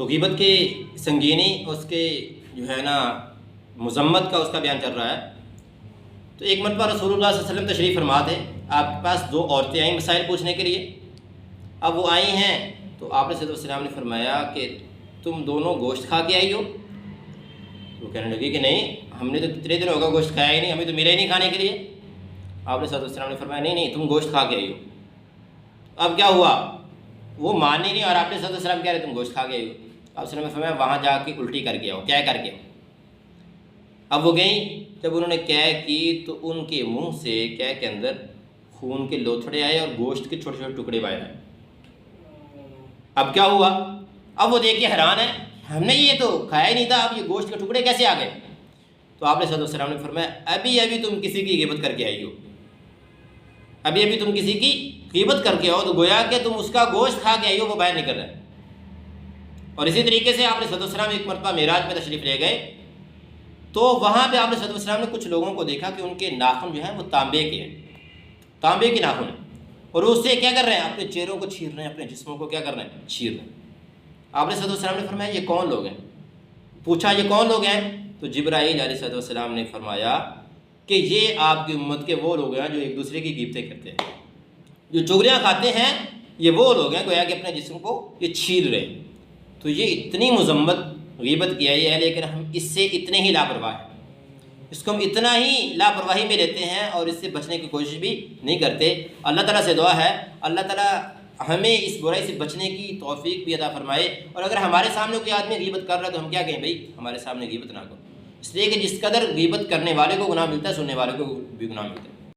تو غیبت کی سنگینی اس کے جو ہے نا مذمت کا اس کا بیان چل رہا ہے۔ تو ایک مرتبہ رسول اللہ صلی اللہ علیہ وسلم تشریف فرما تھے، آپ کے پاس دو عورتیں آئیں مسائل پوچھنے کے لیے۔ اب وہ آئی ہیں تو آپ علیہ السلام نے فرمایا کہ تم دونوں گوشت کھا کے آئی ہو؟ وہ کہنے لگی کہ نہیں، ہم نے تو کتنے دن ہوگا گوشت کھایا ہی نہیں، ہمیں تو ملا ہی نہیں کھانے کے لیے۔ آپ علیہ السلام نے فرمایا نہیں تم گوشت کھا کے آئی ہو۔ اب کیا ہوا؟ وہ مانی نہیں اور آپ علیہ السلام کہہ رہے تم گوشت کھا کے آئی ہو۔ آپ نے فرمایا وہاں جا کے الٹی کر کے آؤ، کیا کر کے آؤ۔ اب وہ گئیں، جب انہوں نے کیا کی تو ان کے منہ سے کیا کے اندر خون کے لوتھڑے آئے اور گوشت کے چھوٹے چھوٹے ٹکڑے باہر آئے۔ اب کیا ہوا؟ اب وہ دیکھ کے حیران ہے، ہم نے یہ تو کھایا ہی نہیں تھا، اب یہ گوشت کے ٹکڑے کیسے آ گئے؟ تو آپ علیہ السلام نے فرمایا ابھی تم کسی کی غیبت کر کے آئی ہو، ابھی تم کسی کی غیبت کر کے آؤ، تو گویا کہ تم اس کا گوشت کھا کے آئی ہو، وہ باہر نکل رہا ہے۔ اور اسی طریقے سے آپ علیہ السلام ایک مرتبہ معراج میں تشریف لے گئے تو وہاں پہ آپ علیہ السلام نے کچھ لوگوں کو دیکھا کہ ان کے ناخن جو ہیں وہ تانبے کے ہیں، تانبے کے ناخن ہیں، اور اس سے کیا کر رہے ہیں؟ اپنے چہروں کو چھیر رہے ہیں، اپنے جسموں کو کیا کر رہے ہیں؟ چھیر رہے ہیں۔ آپ علیہ السلام نے فرمایا یہ کون لوگ ہیں؟ پوچھا یہ کون لوگ ہیں؟ تو جبرائیل علیہ السلام نے فرمایا کہ یہ آپ کی امت کے وہ لوگ ہیں جو ایک دوسرے کی غیبتیں کرتے ہیں، جو چغلیاں کھاتے ہیں، یہ وہ لوگ ہیں گویا کہ اپنے جسم کو یہ چھیر رہے ہیں۔ تو یہ اتنی مذمت غیبت کی ہے، لیکن ہم اس سے اتنے ہی لاپرواہ ہیں، اس کو ہم اتنا ہی لاپرواہی میں لیتے ہیں اور اس سے بچنے کی کوشش بھی نہیں کرتے۔ اللہ تعالیٰ سے دعا ہے اللہ تعالیٰ ہمیں اس برائی سے بچنے کی توفیق بھی عطا فرمائے۔ اور اگر ہمارے سامنے کوئی آدمی غیبت کر رہا ہے تو ہم کیا کہیں؟ بھائی ہمارے سامنے غیبت نہ کرو، اس لیے کہ جس قدر غیبت کرنے والے کو گناہ ملتا ہے سننے والے کو بھی گناہ ملتا ہے۔